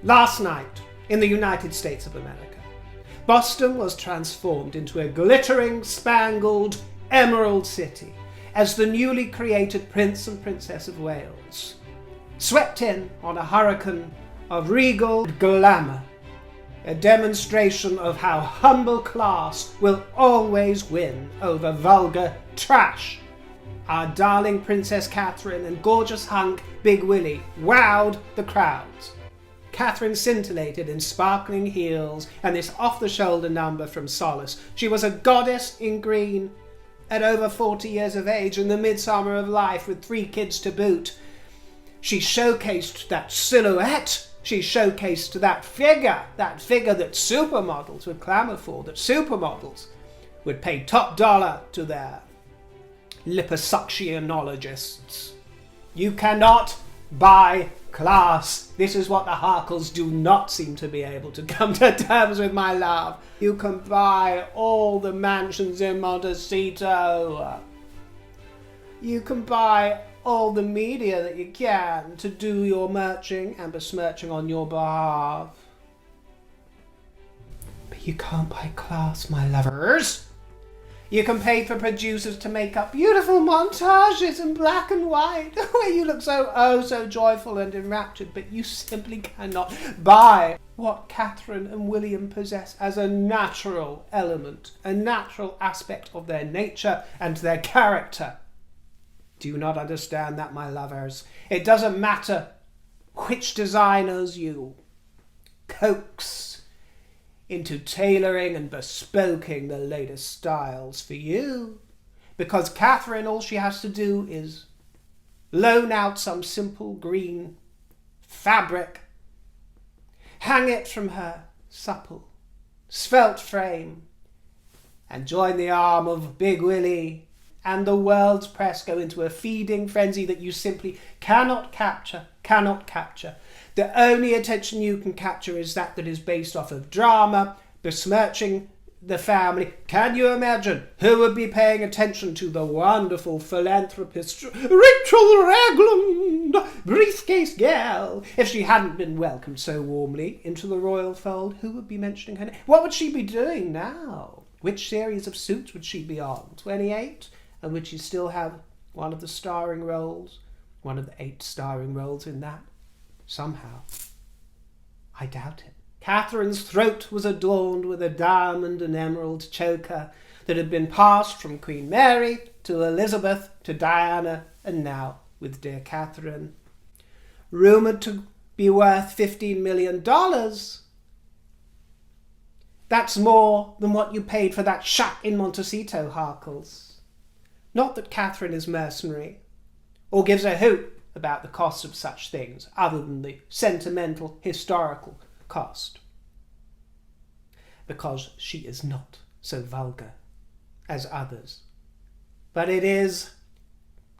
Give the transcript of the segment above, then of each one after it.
Last night, in the United States of America, Boston was transformed into a glittering, spangled, emerald city as the newly created Prince and Princess of Wales swept in on a hurricane of regal glamour, a demonstration of how humble class will always win over vulgar trash. Our darling Princess Catherine and gorgeous hunk Big Willie wowed the crowds. Catherine scintillated in sparkling heels and this off-the-shoulder number from Solace. She was a goddess in green, at over 40 years of age, in the midsummer of life, with 3 kids to boot. She showcased that silhouette. She showcased that figure that supermodels would clamour for, that supermodels would pay top dollar to their liposuctionologists. You cannot buy class. This is what the Harkles do not seem to be able to come to terms with, my love. You can buy all the mansions in Montecito. You can buy all the media that you can to do your merching and besmirching on your behalf. But you can't buy class, my lovers. You can pay for producers to make up beautiful montages in black and white, where you look so joyful and enraptured, but you simply cannot buy what Catherine and William possess as a natural element, a natural aspect of their nature and their character. Do you not understand that, my lovers? It doesn't matter which designers you coax into tailoring and bespoking the latest styles for you, because Catherine, all she has to do is loan out some simple green fabric, hang it from her supple, svelte frame, and join the arm of Big Willie, and the world's press go into a feeding frenzy that you simply cannot capture. The only attention you can capture is that is based off of drama, besmirching the family. Can you imagine who would be paying attention to the wonderful philanthropist Rachel Ragland, briefcase gal, if she hadn't been welcomed so warmly into the royal fold? Who would be mentioning her name? What would she be doing now? Which series of Suits would she be on? 28? And would she still have one of the starring roles? One of the 8 starring roles in that? Somehow. I doubt it. Catherine's throat was adorned with a diamond and emerald choker that had been passed from Queen Mary to Elizabeth to Diana, and now with dear Catherine. Rumoured to be worth $15 million. That's more than what you paid for that shack in Montecito, Harkles. Not that Catherine is mercenary, or gives a hoot about the cost of such things, other than the sentimental, historical cost. Because she is not so vulgar as others. But it is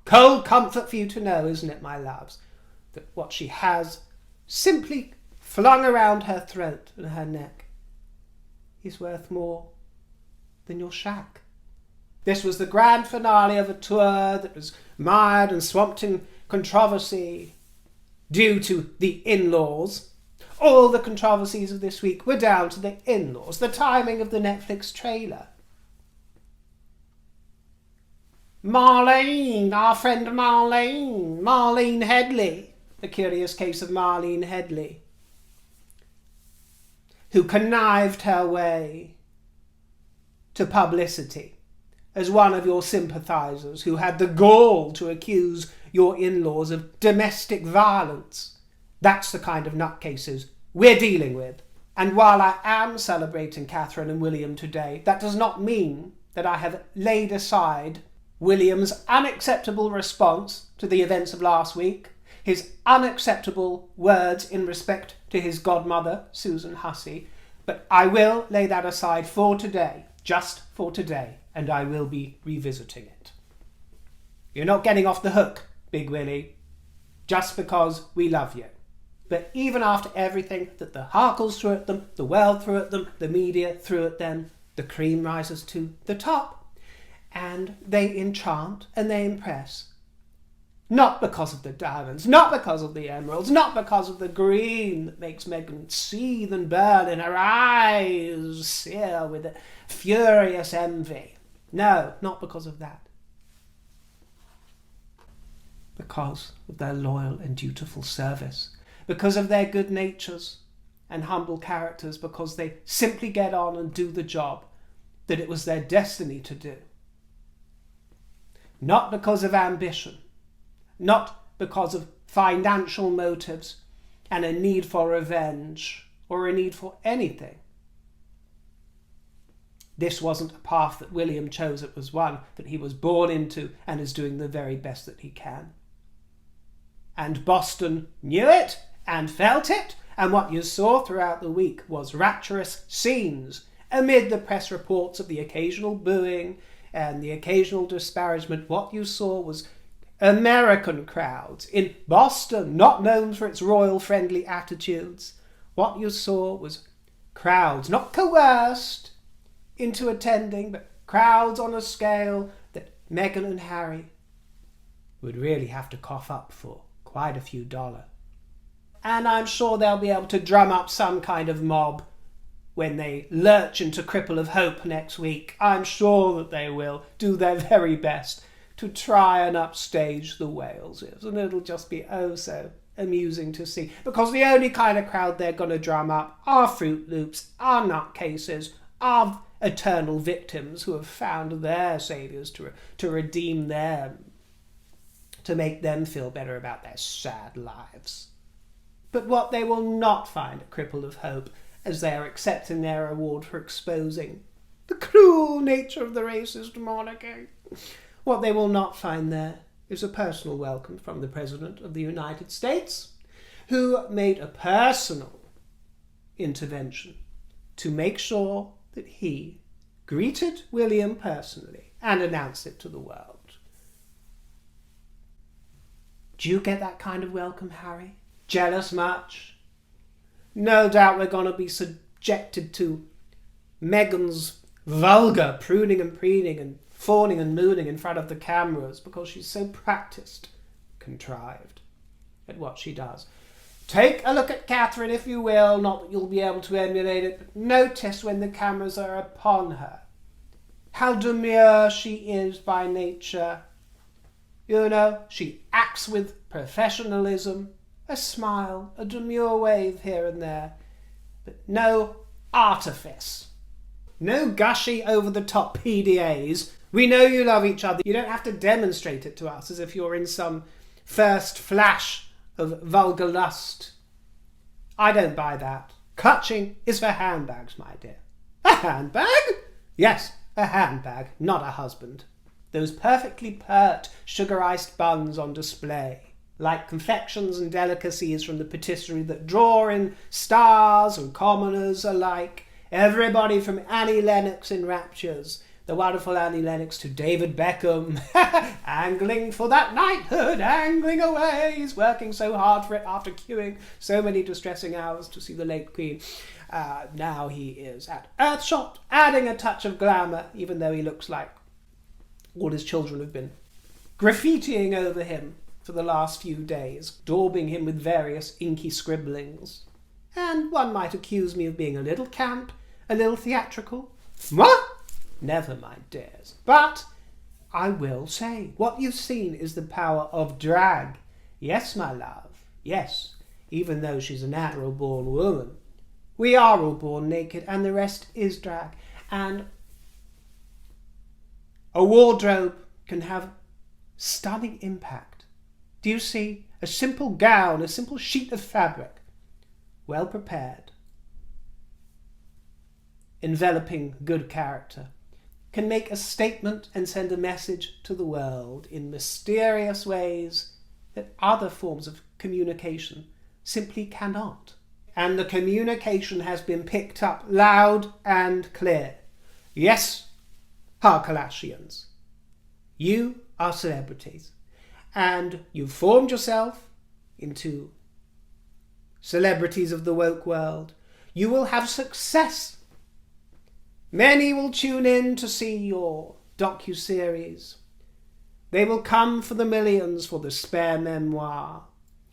cold comfort for you to know, isn't it, my loves, that what she has simply flung around her throat and her neck is worth more than your shack. This was the grand finale of a tour that was mired and swamped in controversy due to the in-laws. All the controversies of this week were down to the in-laws, the timing of the Netflix trailer. Marlene, our friend Marlene Headley, the curious case of Marlene Headley, who connived her way to publicity as one of your sympathisers who had the gall to accuse your in-laws of domestic violence. That's the kind of nutcases we're dealing with. And while I am celebrating Catherine and William today, that does not mean that I have laid aside William's unacceptable response to the events of last week, his unacceptable words in respect to his godmother, Susan Hussey, but I will lay that aside for today, just for today, and I will be revisiting it. You're not getting off the hook, Big Willie, just because we love you. But even after everything that the Harkles threw at them, the world threw at them, the media threw at them, the cream rises to the top, and they enchant and they impress. Not because of the diamonds, not because of the emeralds, not because of the green that makes Megan seethe and burn in her eyes, sear with a furious envy. No, not because of that. Because of their loyal and dutiful service, because of their good natures and humble characters, because they simply get on and do the job that it was their destiny to do. Not because of ambition, not because of financial motives and a need for revenge or a need for anything. This wasn't a path that William chose, it was one that he was born into and is doing the very best that he can. And Boston knew it and felt it, and what you saw throughout the week was rapturous scenes amid the press reports of the occasional booing and the occasional disparagement. What you saw was American crowds in Boston, not known for its royal friendly attitudes. What you saw was crowds, not coerced into attending, but crowds on a scale that Meghan and Harry would really have to cough up for quite a few dollars. And I'm sure they'll be able to drum up some kind of mob when they lurch into Cripple of Hope next week. I'm sure that they will do their very best to try and upstage the Waleses, and it'll just be oh so amusing to see, because the only kind of crowd they're going to drum up are Fruit Loops, are nutcases, are eternal victims who have found their saviours to redeem them, to make them feel better about their sad lives. But what they will not find at Cripple of Hope, as they are accepting their reward for exposing the cruel nature of the racist monarchy, what they will not find there is a personal welcome from the President of the United States, who made a personal intervention to make sure that he greeted William personally and announced it to the world. Do you get that kind of welcome, Harry? Jealous much? No doubt we're going to be subjected to Meghan's vulgar pruning and preening and fawning and mooning in front of the cameras because she's so practiced, contrived at what she does. Take a look at Catherine, if you will, not that you'll be able to emulate it, but notice when the cameras are upon her how demure she is by nature. You know, she acts with professionalism, a smile, a demure wave here and there, but no artifice. No gushy over-the-top PDAs. We know you love each other. You don't have to demonstrate it to us as if you're in some first flash of vulgar lust. I don't buy that. Clutching is for handbags, my dear. A handbag? Yes, a handbag, not a husband. Those perfectly pert, sugar-iced buns on display, like confections and delicacies from the patisserie that draw in stars and commoners alike. Everybody from Annie Lennox in raptures, the wonderful Annie Lennox, to David Beckham, angling for that knighthood, angling away. He's working so hard for it after queuing so many distressing hours to see the late Queen. Now he is at Earthshot, adding a touch of glamour, even though he looks like all his children have been graffitiing over him for the last few days, daubing him with various inky scribblings. And one might accuse me of being a little camp, a little theatrical. What? Never, my dears. But I will say, what you've seen is the power of drag. Yes, my love, yes, even though she's a natural-born woman. We are all born naked, and the rest is drag. And a wardrobe can have stunning impact. Do you see? A simple gown, a simple sheet of fabric, well prepared, enveloping good character, can make a statement and send a message to the world in mysterious ways that other forms of communication simply cannot. And the communication has been picked up loud and clear. Yes, Harkalachians, you are celebrities, and you've formed yourself into celebrities of the woke world. You will have success. Many will tune in to see your docu-series. They will come for the millions for the spare memoir,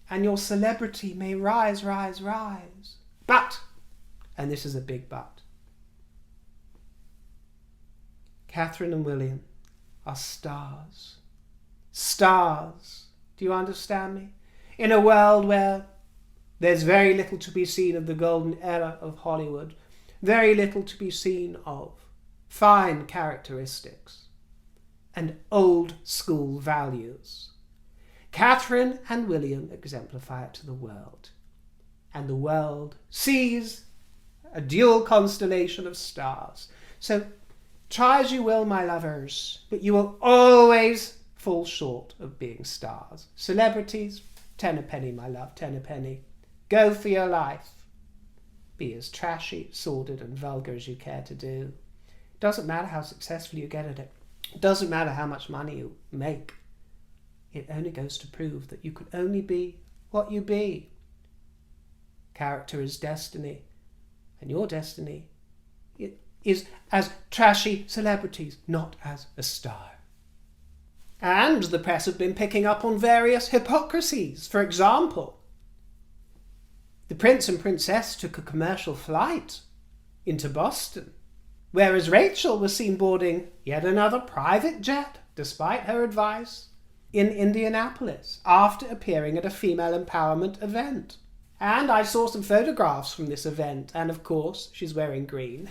and your celebrity may rise, rise, rise. But, and this is a big but, Catherine and William are stars. Stars. Do you understand me? In a world where there's very little to be seen of the golden era of Hollywood, very little to be seen of fine characteristics and old school values, Catherine and William exemplify it to the world. And the world sees a dual constellation of stars. So try as you will, my lovers, but you will always fall short of being stars. Celebrities, 10 a penny, my love, 10 a penny. Go for your life. Be as trashy, sordid and vulgar as you care to do. Doesn't matter how successful you get at it. Doesn't matter how much money you make. It only goes to prove that you can only be what you be. Character is destiny, and your destiny is as trashy celebrities, not as a star. And the press have been picking up on various hypocrisies. For example, the Prince and Princess took a commercial flight into Boston, whereas Rachel was seen boarding yet another private jet, despite her advice, in Indianapolis, after appearing at a female empowerment event. And I saw some photographs from this event, and of course, she's wearing green.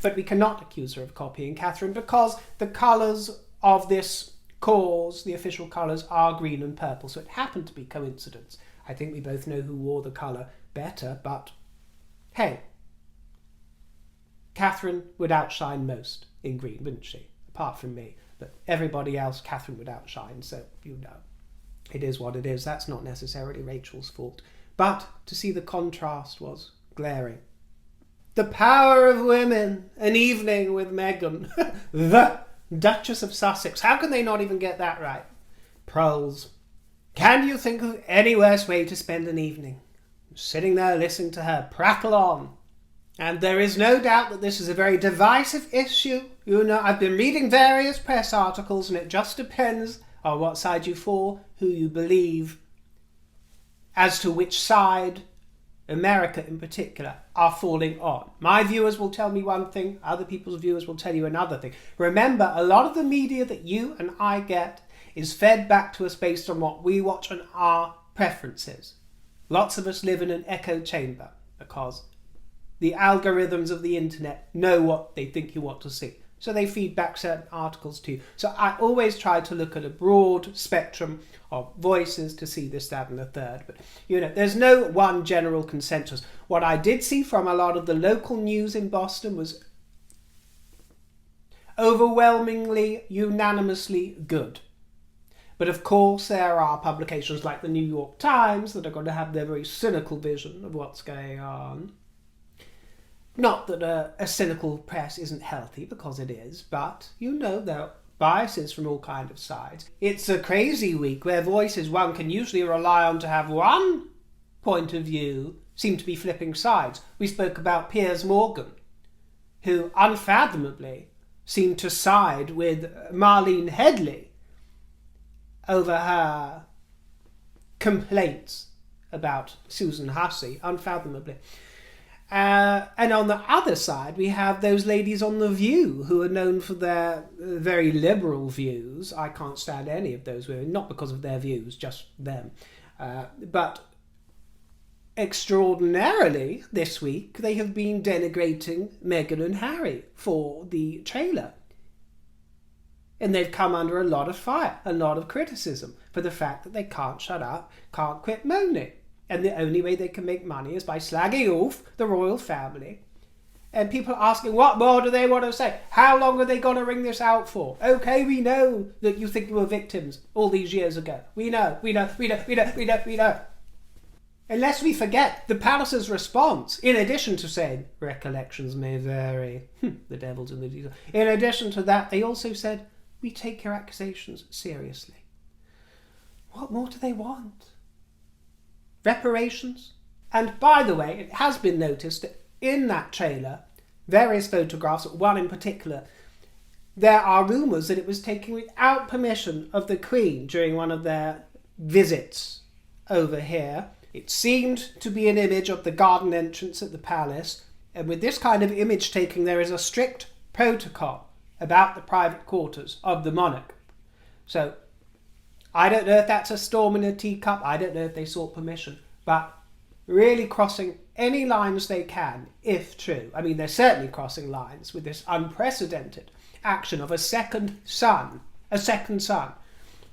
But we cannot accuse her of copying Catherine, because the colours of this cause, the official colours, are green and purple, so it happened to be coincidence. I think we both know who wore the colour better, but hey, Catherine would outshine most in green, wouldn't she? Apart from me. But everybody else, Catherine would outshine, so you know. It is what it is. That's not necessarily Rachel's fault. But to see the contrast was glaring. The power of women, an evening with Meghan, the Duchess of Sussex. How can they not even get that right? Proles. Can you think of any worse way to spend an evening? Sitting there listening to her prattle on. And there is no doubt that this is a very divisive issue. You know, I've been reading various press articles, and it just depends on what side you fall, who you believe, as to which side America in particular are falling on. My viewers will tell me one thing, other people's viewers will tell you another thing. Remember, a lot of the media that you and I get is fed back to us based on what we watch and our preferences. Lots of us live in an echo chamber because the algorithms of the internet know what they think you want to see. So they feed back certain articles to you. So I always try to look at a broad spectrum of voices to see this, that and the third. But, you know, there's no one general consensus. What I did see from a lot of the local news in Boston was overwhelmingly, unanimously good. But of course there are publications like the New York Times that are going to have their very cynical vision of what's going on. Not that a cynical press isn't healthy, because it is, but you know there are biases from all kinds of sides. It's a crazy week where voices one can usually rely on to have one point of view seem to be flipping sides. We spoke about Piers Morgan, who unfathomably seemed to side with Marlene Headley over her complaints about Susan Hussey, unfathomably. And on the other side, we have those ladies on The View who are known for their very liberal views. I can't stand any of those women, not because of their views, just them. But extraordinarily, this week, they have been denigrating Meghan and Harry for the trailer. And they've come under a lot of fire, a lot of criticism for the fact that they can't shut up, can't quit moaning. And the only way they can make money is by slagging off the royal family. And people are asking, what more do they want to say? How long are they going to wring this out for? Okay, we know that you think you were victims all these years ago. We know. Unless we forget the palace's response, in addition to saying, recollections may vary, the devil's in the detail. In addition to that, they also said, we take your accusations seriously. What more do they want? Reparations? And by the way, it has been noticed that in that trailer, various photographs, one in particular, there are rumours that it was taken without permission of the Queen during one of their visits over here. It seemed to be an image of the garden entrance at the palace, and with this kind of image taking there is a strict protocol about the private quarters of the monarch. So I don't know if that's a storm in a teacup, I don't know if they sought permission, but really crossing any lines they can, if true. I mean, they're certainly crossing lines with this unprecedented action of a second son,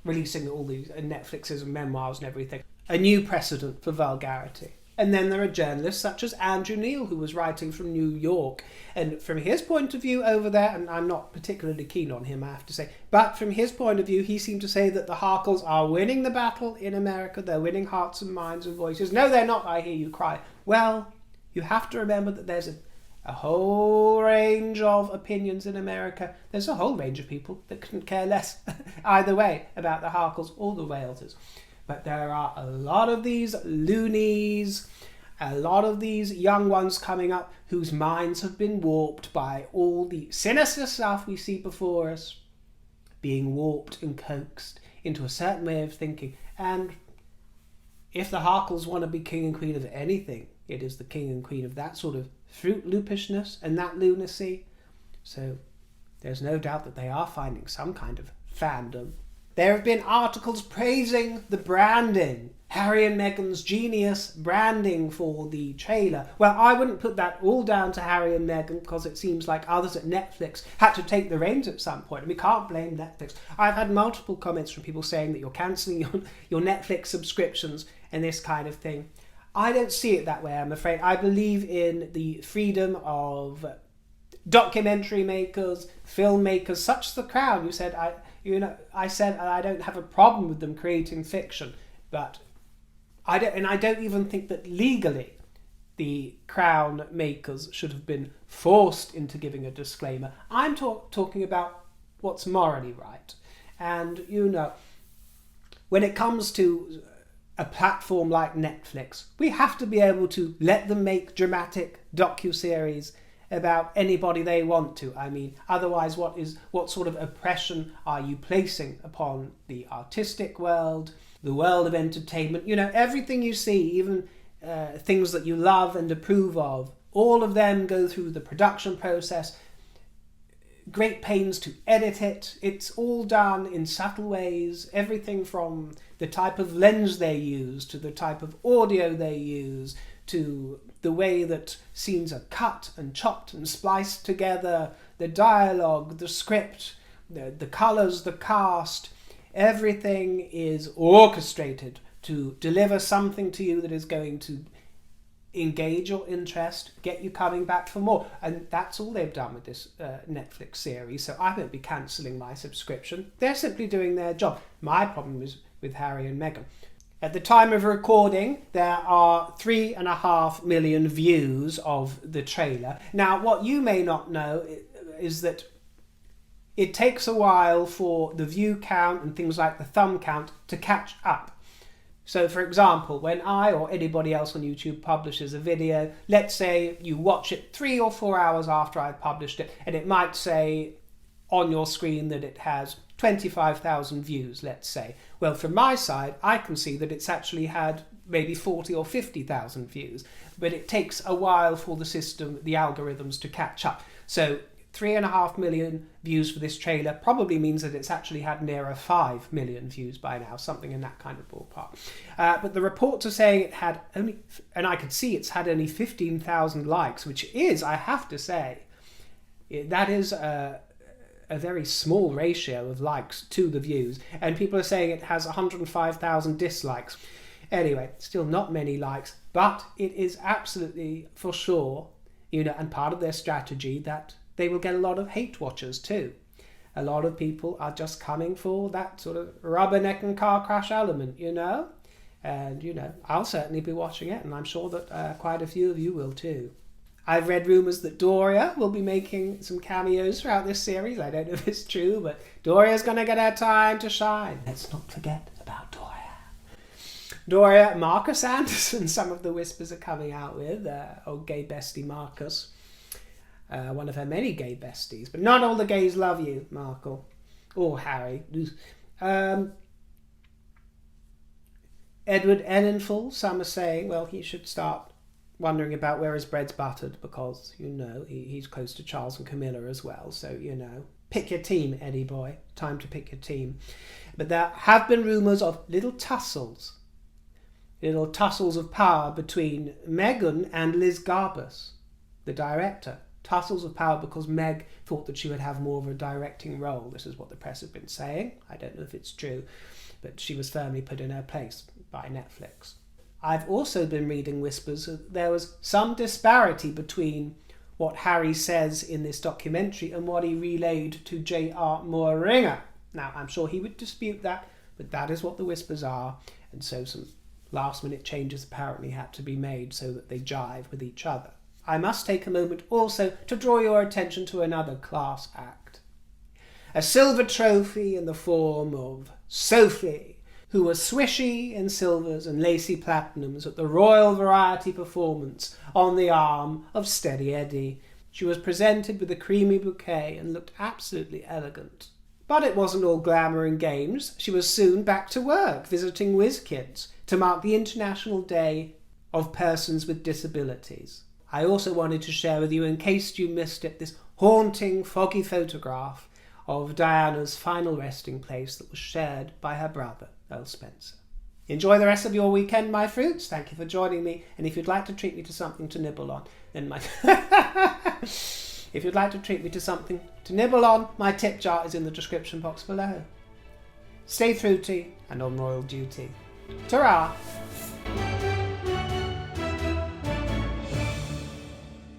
releasing all these Netflix's and memoirs and everything. A new precedent for vulgarity. And then there are journalists such as Andrew Neil, who was writing from New York. And from his point of view over there, and I'm not particularly keen on him, I have to say, but from his point of view, he seemed to say that the Harkles are winning the battle in America. They're winning hearts and minds and voices. No, they're not, I hear you cry. Well, you have to remember that there's a whole range of opinions in America. There's a whole range of people that couldn't care less either way about the Harkles or the Waleses. But there are a lot of these loonies, a lot of these young ones coming up whose minds have been warped by all the sinister stuff we see before us, being warped and coaxed into a certain way of thinking. And if the Harkles want to be king and queen of anything, it is the king and queen of that sort of Fruit Loopishness and that lunacy. So there's no doubt that they are finding some kind of fandom. There have been articles praising the branding, Harry and Meghan's genius branding for the trailer. Well, I wouldn't put that all down to Harry and Meghan, because it seems like others at Netflix had to take the reins at some point, and we can't blame Netflix. I've had multiple comments from people saying that you're cancelling your Netflix subscriptions and this kind of thing. I don't see it that way, I'm afraid. I believe in the freedom of documentary makers, filmmakers, such as The Crown. I said I don't have a problem with them creating fiction, but I don't even think that legally the Crown makers should have been forced into giving a disclaimer. I'm talking about what's morally right. And, when it comes to a platform like Netflix, we have to be able to let them make dramatic docuseries about anybody they want to. I mean, otherwise what sort of oppression are you placing upon the artistic world, the world of entertainment? Everything you see, even things that you love and approve of, all of them go through the production process, great pains to edit it. It's all done in subtle ways, everything from the type of lens they use to the type of audio they use to the way that scenes are cut and chopped and spliced together, the dialogue, the script, the colours, the cast. Everything is orchestrated to deliver something to you that is going to engage your interest, get you coming back for more. And that's all they've done with this Netflix series, so I won't be cancelling my subscription. They're simply doing their job. My problem is with Harry and Meghan. At the time of recording, there are 3.5 million views of the trailer. Now, what you may not know is that it takes a while for the view count and things like the thumb count to catch up. So, for example, when I or anybody else on YouTube publishes a video, let's say you watch it 3 or 4 hours after I've published it, and it might say on your screen that it has 25,000 views, let's say. Well, from my side, I can see that it's actually had maybe 40 or 50,000 views, but it takes a while for the system, the algorithms to catch up. So 3.5 million views for this trailer probably means that it's actually had nearer 5 million views by now, something in that kind of ballpark. But the reports are saying it had only, and I could see it's had only 15,000 likes, which is, I have to say, that is a very small ratio of likes to the views, and people are saying it has 105,000 dislikes. Anyway, still not many likes, but it is absolutely for sure, and part of their strategy that they will get a lot of hate watchers too. A lot of people are just coming for that sort of rubberneck and car crash element, and I'll certainly be watching it, and I'm sure that quite a few of you will too. I've read rumours that Doria will be making some cameos throughout this series. I don't know if it's true, but Doria's going to get her time to shine. Let's not forget about Doria, Marcus Anderson, some of the whispers are coming out with, old gay bestie Marcus. one of her many gay besties. But not all the gays love you, Markle. Or Harry. Edward Enninful, some are saying, well, he should start wondering about where his bread's buttered because, you know, he's close to Charles and Camilla as well. So, you know, pick your team, Eddie boy. Time to pick your team. But there have been rumours of little tussles of power between Meghan and Liz Garbus, the director. Tussles of power because Meg thought that she would have more of a directing role. This is what the press have been saying. I don't know if it's true, but she was firmly put in her place by Netflix. I've also been reading whispers that there was some disparity between what Harry says in this documentary and what he relayed to J.R. Mooringer. Now, I'm sure he would dispute that, but that is what the whispers are, and so some last-minute changes apparently had to be made so that they jive with each other. I must take a moment also to draw your attention to another class act. A silver trophy in the form of Sophie, who was swishy in silvers and lacy platinums at the Royal Variety performance on the arm of Steady Eddie. She was presented with a creamy bouquet and looked absolutely elegant. But it wasn't all glamour and games. She was soon back to work, visiting WizKids to mark the International Day of Persons with Disabilities. I also wanted to share with you, in case you missed it, this haunting, foggy photograph of Diana's final resting place that was shared by her brother, Earl Spencer. Enjoy the rest of your weekend, my fruits. Thank you for joining me. And if you'd like to treat me to something to nibble on, then my... If you'd like to treat me to something to nibble on, my tip jar is in the description box below. Stay fruity and on royal duty. Ta-ra!